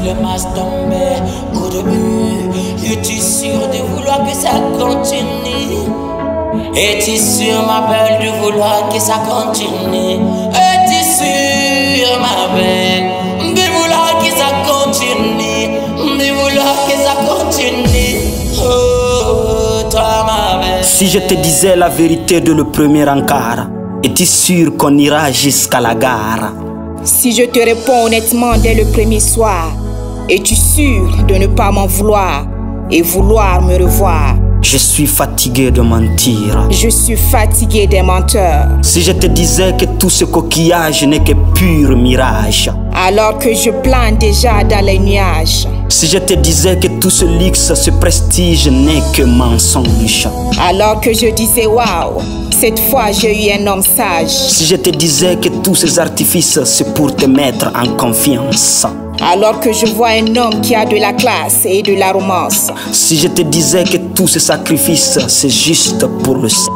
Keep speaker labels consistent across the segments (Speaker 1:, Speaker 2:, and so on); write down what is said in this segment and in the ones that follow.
Speaker 1: le masque tombait au début, es-tu sûr de vouloir que ça continue? Es-tu sûr, ma belle, de vouloir que ça continue? Es-tu sûr, ma belle, de vouloir que ça continue? De vouloir que ça continue? Oh, toi, ma belle.
Speaker 2: Si je te disais la vérité de le premier encart, es-tu sûr qu'on ira jusqu'à la gare?
Speaker 3: Si je te réponds honnêtement dès le premier soir, es-tu sûr de ne pas m'en vouloir et vouloir me revoir?
Speaker 2: Je suis fatigué de mentir.
Speaker 3: Je suis fatigué des menteurs.
Speaker 2: Si je te disais que tout ce coquillage n'est que pur mirage,
Speaker 3: alors que je plane déjà dans les nuages.
Speaker 2: Si je te disais que tout ce luxe, ce prestige n'est que mensonge,
Speaker 3: alors que je disais waouh, cette fois j'ai eu un homme sage.
Speaker 2: Si je te disais que tous ces artifices c'est pour te mettre en confiance,
Speaker 3: alors que je vois un homme qui a de la classe et de la romance.
Speaker 2: Si je te disais que tous ces sacrifices c'est juste pour le sang,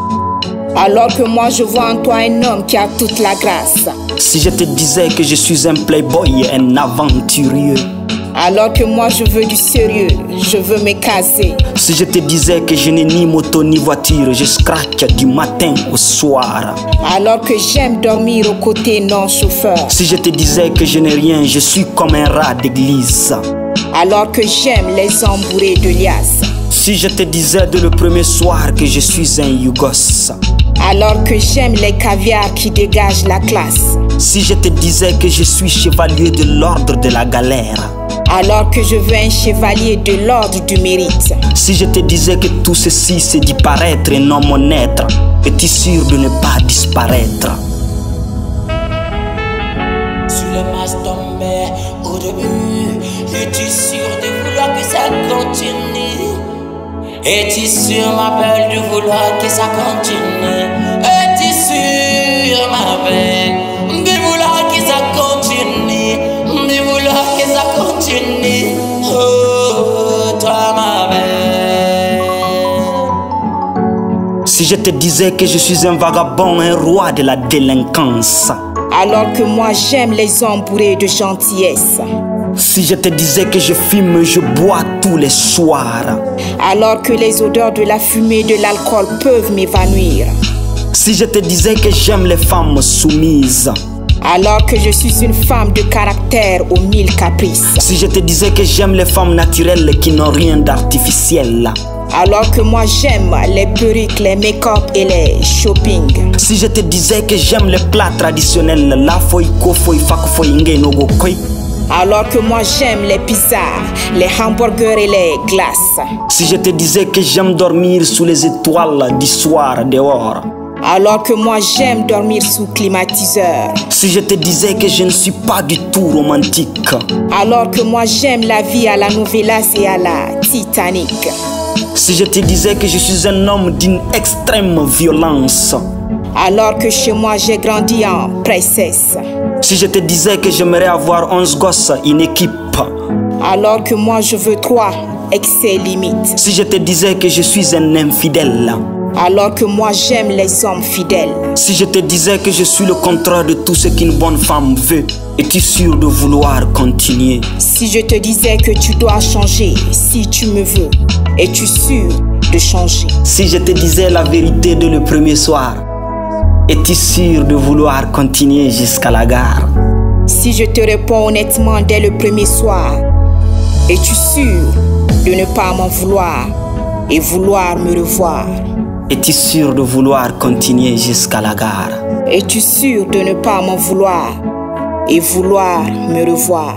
Speaker 3: alors que moi je vois en toi un homme qui a toute la grâce.
Speaker 2: Si je te disais que je suis un playboy, un aventurieux,
Speaker 3: alors que moi je veux du sérieux, je veux me caser.
Speaker 2: Si je te disais que je n'ai ni moto ni voiture, je scratch du matin au soir,
Speaker 3: alors que j'aime dormir aux côtés non chauffeur.
Speaker 2: Si je te disais que je n'ai rien, je suis comme un rat d'église,
Speaker 3: alors que j'aime les embourrés de liasses.
Speaker 2: Si je te disais dès le premier soir que je suis un Yougos,
Speaker 3: alors que j'aime les caviars qui dégagent la classe.
Speaker 2: Si je te disais que je suis chevalier de l'ordre de la galère,
Speaker 3: alors que je veux un chevalier de l'ordre du mérite.
Speaker 2: Si je te disais que tout ceci c'est d'y paraître et non mon être, es-tu sûr de ne pas disparaître?
Speaker 1: Sur le masque tombait au début, es-tu sûr de vouloir que ça continue? Es-tu sûr, ma belle, de vouloir que ça continue? Es-tu sûr, ma belle, de vouloir que ça continue? De vouloir que ça continue? Oh, toi, ma belle.
Speaker 2: Si je te disais que je suis un vagabond, un roi de la délinquance,
Speaker 3: alors que moi j'aime les hommes bourrés de gentillesse.
Speaker 2: Si je te disais que je fume, je bois tous les soirs,
Speaker 3: alors que les odeurs de la fumée de l'alcool peuvent m'évanouir.
Speaker 2: Si je te disais que j'aime les femmes soumises,
Speaker 3: alors que je suis une femme de caractère aux 1000 caprices.
Speaker 2: Si je te disais que j'aime les femmes naturelles qui n'ont rien d'artificiel,
Speaker 3: alors que moi j'aime les perruques, les make-up et les shopping.
Speaker 2: Si je te disais que j'aime les plats traditionnels, la foi, kofoi, fakofoi, ngenogo koi,
Speaker 3: alors que moi j'aime les pizzas, les hamburgers et les glaces.
Speaker 2: Si je te disais que j'aime dormir sous les étoiles du soir dehors,
Speaker 3: alors que moi j'aime dormir sous climatiseur.
Speaker 2: Si je te disais que je ne suis pas du tout romantique,
Speaker 3: alors que moi j'aime la vie à la Novelas et à la Titanic.
Speaker 2: Si je te disais que je suis un homme d'une extrême violence,
Speaker 3: alors que chez moi j'ai grandi en princesse.
Speaker 2: Si je te disais que j'aimerais avoir 11 gosses, une équipe,
Speaker 3: alors que moi je veux 3, excès limite.
Speaker 2: Si je te disais que je suis un infidèle,
Speaker 3: alors que moi j'aime les hommes fidèles.
Speaker 2: Si je te disais que je suis le contraire de tout ce qu'une bonne femme veut, es-tu sûr de vouloir continuer?
Speaker 3: Si je te disais que tu dois changer, si tu me veux, es-tu sûr de changer?
Speaker 2: Si je te disais la vérité dès le premier soir, es-tu sûr de vouloir continuer jusqu'à la gare?
Speaker 3: Si je te réponds honnêtement dès le premier soir, es-tu sûr de ne pas m'en vouloir et vouloir me revoir?
Speaker 2: Es-tu sûr de vouloir continuer jusqu'à la gare?
Speaker 3: Es-tu sûr de ne pas m'en vouloir et vouloir me revoir?